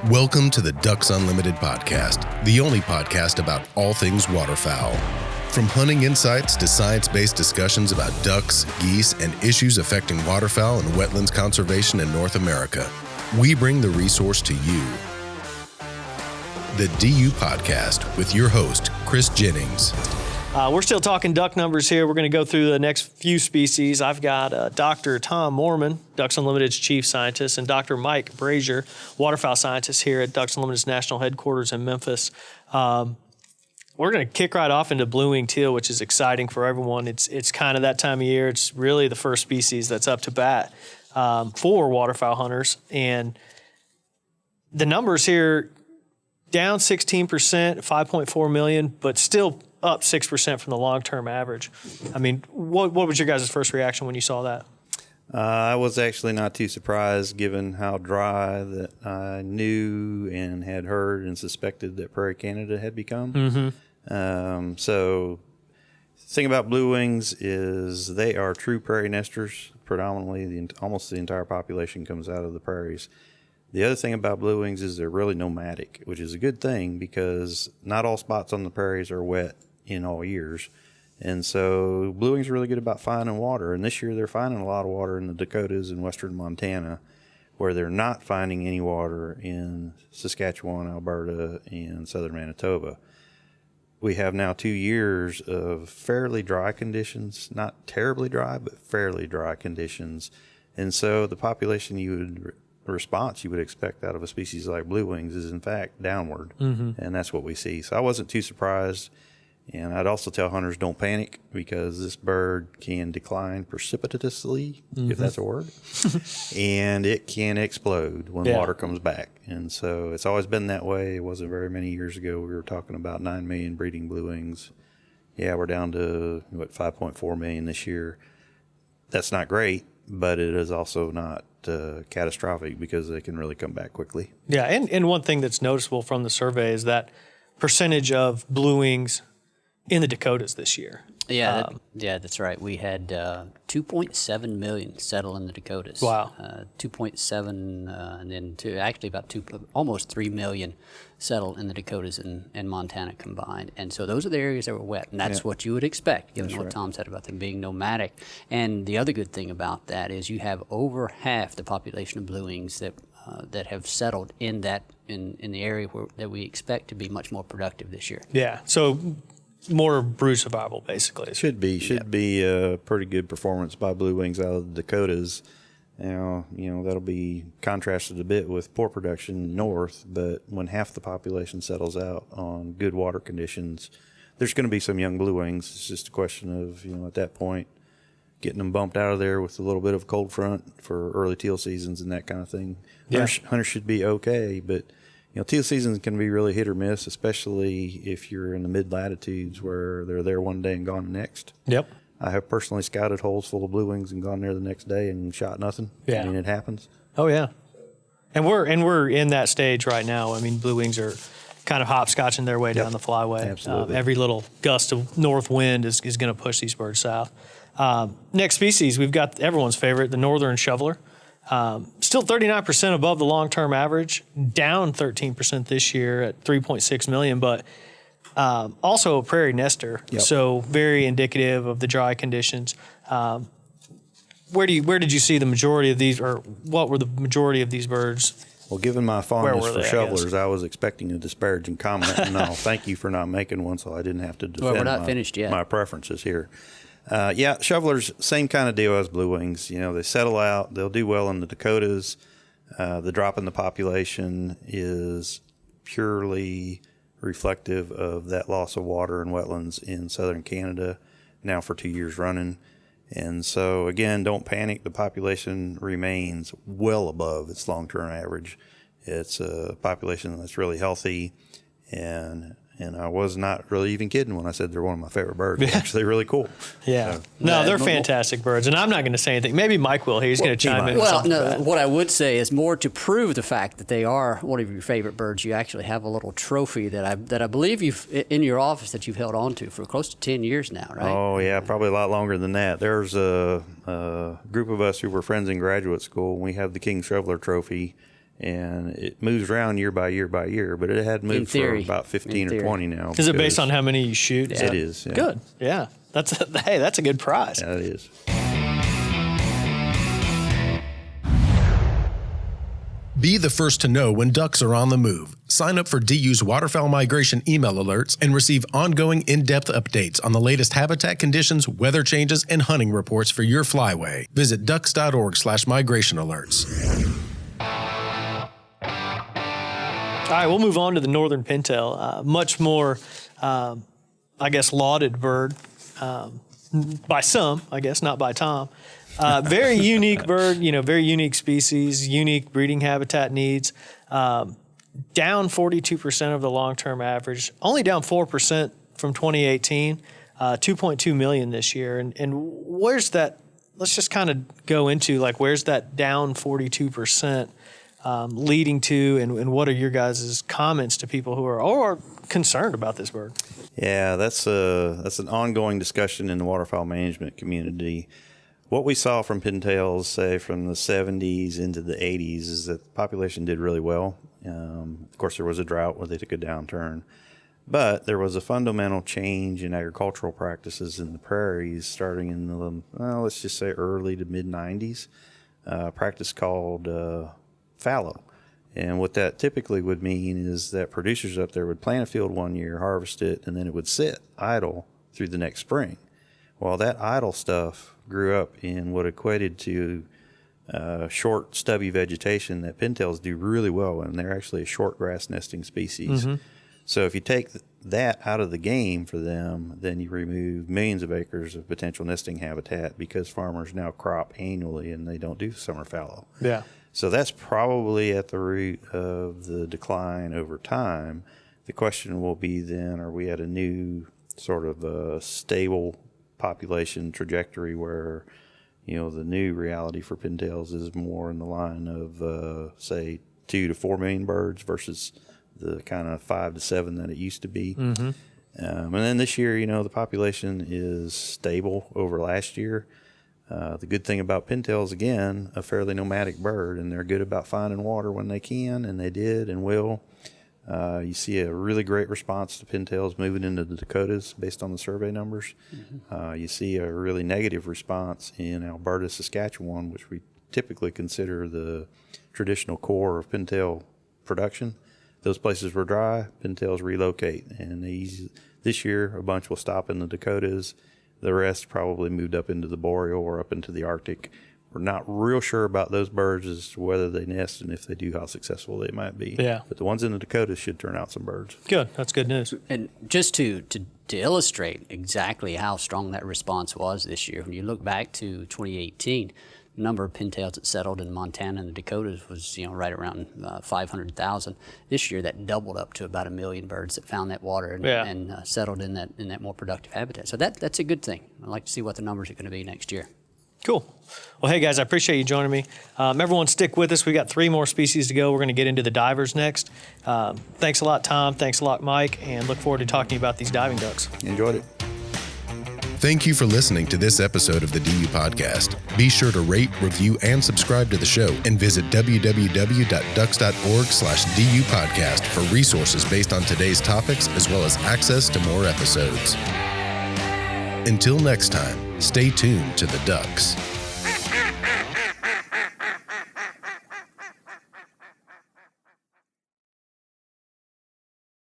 Welcome to the Ducks Unlimited podcast, the only podcast about all things waterfowl. From hunting insights to science-based discussions about ducks, geese, and issues affecting waterfowl and wetlands conservation in North America, we bring the resource to you. The DU Podcast with your host, Chris Jennings. We're still talking duck numbers here. We're going to go through the next few species. I've got Dr. Tom Moorman, Ducks Unlimited's chief scientist, and Dr. Mike Brazier, waterfowl scientist here at Ducks Unlimited's national headquarters in Memphis. We're going to kick right off into blue-winged teal, which is exciting for everyone. It's kind of that time of year. It's really the first species that's up to bat for waterfowl hunters. And the numbers here, down 16%, 5.4 million, but still up 6% from the long-term average. I mean, what was your guys' first reaction when you saw that? I was actually not too surprised given how dry that I knew and had heard and suspected that Prairie Canada had become. Mm-hmm. So the thing about blue wings is they are true prairie nesters. Predominantly, almost the entire population comes out of the prairies. The other thing about blue wings is they're really nomadic, which is a good thing because not all spots on the prairies are wet in all years. And so blue wings are really good about finding water. And this year they're finding a lot of water in the Dakotas and western Montana, where they're not finding any water in Saskatchewan, Alberta, and southern Manitoba. We have now 2 years of fairly dry conditions, not terribly dry, but fairly dry conditions. And so the population response you would expect out of a species like blue wings is in fact downward. Mm-hmm. And that's what we see. So I wasn't too surprised. And I'd also tell hunters don't panic because this bird can decline precipitously, if that's a word, and it can explode when water comes back. And so it's always been that way. It wasn't very many years ago. We were talking about 9 million breeding blue wings. Yeah, we're down to 5.4 million this year. That's not great, but it is also not catastrophic because they can really come back quickly. Yeah, and one thing that's noticeable from the survey is that percentage of blue wings in the Dakotas this year. Yeah, that's right. We had 2.7 million settle in the Dakotas. Wow. 2.7, and then almost 3 million settle in the Dakotas and Montana combined. And so those are the areas that were wet, and that's what you would expect, given what Tom said about them being nomadic. And the other good thing about that is you have over half the population of blue wings that have settled in the area that we expect to be much more productive this year. Yeah. So more brood survival, basically. Should be a pretty good performance by blue wings out of the Dakotas. Now, that'll be contrasted a bit with poor production north, but when half the population settles out on good water conditions, there's going to be some young blue wings. It's just a question of, at that point, getting them bumped out of there with a little bit of cold front for early teal seasons and that kind of thing. Yeah. Hunters should be okay, but teal seasons can be really hit or miss, especially if you're in the mid-latitudes where they're there one day and gone the next. Yep. I have personally scouted holes full of blue wings and gone there the next day and shot nothing. Yeah. I mean, it happens. Oh, yeah. And we're in that stage right now. I mean, blue wings are kind of hopscotching their way down the flyway. Absolutely. Every little gust of north wind is going to push these birds south. Next species, we've got everyone's favorite, the northern shoveler. Still 39% above the long-term average, down 13% this year at 3.6 million, but also a prairie nester, so very indicative of the dry conditions. Where did you see the majority of these, or what were the majority of these birds? Well, given my fondness for shovelers, I was expecting a disparaging comment, and I'll thank you for not making one so I didn't have to defend finished yet. My preferences here. Shovelers, same kind of deal as blue wings. They settle out. They'll do well in the Dakotas. The drop in the population is purely reflective of that loss of water and wetlands in southern Canada now for 2 years running. And so, again, don't panic. The population remains well above its long-term average. It's a population that's really healthy, and I was not really even kidding when I said they're one of my favorite birds. They're actually really cool. Yeah. So, they're fantastic birds, and I'm not going to say anything. Maybe Mike will. He's going to chime in. Well, no, what I would say is more to prove the fact that they are one of your favorite birds. You actually have a little trophy that I believe you've in your office that you've held on to for close to 10 years now, right? Oh, yeah, probably a lot longer than that. There's a group of us who were friends in graduate school, and we have the King Shoveler Trophy. And it moves around year by year by year, but it had moved for about 15 or 20 now. Is it based on how many you shoot? Yeah. It is. Yeah. Good. Yeah. That's a good prize. Yeah, it is. Be the first to know when ducks are on the move. Sign up for DU's waterfowl migration email alerts and receive ongoing in-depth updates on the latest habitat conditions, weather changes, and hunting reports for your flyway. Visit ducks.org/migration alerts. All right, we'll move on to the northern pintail. Much more, I guess, lauded bird by some, I guess, not by Tom. Very unique bird, very unique species, unique breeding habitat needs. Down 42% of the long-term average, only down 4% from 2018, 2.2 million this year. And where's that? Let's just kind of go into where's that down 42% leading to, and what are your guys' comments to people who are concerned about this bird? Yeah, that's an ongoing discussion in the waterfowl management community. What we saw from pintails, say from the 70s into the 80s, is that the population did really well. Of course, there was a drought where they took a downturn, but there was a fundamental change in agricultural practices in the prairies starting in the, let's just say early to mid 90s. Practice called fallow. And what that typically would mean is that producers up there would plant a field one year, harvest it, and then it would sit idle through the next spring. Well, that idle stuff grew up in what equated to short, stubby vegetation that pintails do really well in. They're actually a short grass nesting species. Mm-hmm. So if you take that out of the game for them, then you remove millions of acres of potential nesting habitat because farmers now crop annually and they don't do summer fallow. Yeah. So that's probably at the root of the decline over time. The question will be then, are we at a new sort of stable population trajectory where, the new reality for pintails is more in the line of, say, 2 to 4 million birds versus the kind of 5 to 7 that it used to be. Mm-hmm. And then this year, the population is stable over last year. The good thing about pintails, again, a fairly nomadic bird, and they're good about finding water when they can, and they did and will. You see a really great response to pintails moving into the Dakotas based on the survey numbers. Mm-hmm. You see a really negative response in Alberta, Saskatchewan, which we typically consider the traditional core of pintail production. Those places were dry, pintails relocate, and this year a bunch will stop in the Dakotas. The rest probably moved up into the boreal or up into the Arctic. We're not real sure about those birds as to whether they nest, and if they do, how successful they might be. Yeah. But the ones in the Dakotas should turn out some birds. Good. That's good news. And just to illustrate exactly how strong that response was this year, when you look back to 2018, the number of pintails that settled in Montana and the Dakotas was, right around 500,000. This year, that doubled up to about 1 million birds that found that water and settled in that more productive habitat. So that's a good thing. I'd like to see what the numbers are going to be next year. Cool. Well, hey, guys, I appreciate you joining me. Everyone stick with us. We got 3 more species to go. We're going to get into the divers next. Thanks a lot, Tom. Thanks a lot, Mike, and look forward to talking to you about these diving ducks. Enjoyed it. Thank you for listening to this episode of the DU Podcast. Be sure to rate, review, and subscribe to the show, and visit www.ducks.org/DU Podcast for resources based on today's topics, as well as access to more episodes. Until next time, stay tuned to the ducks.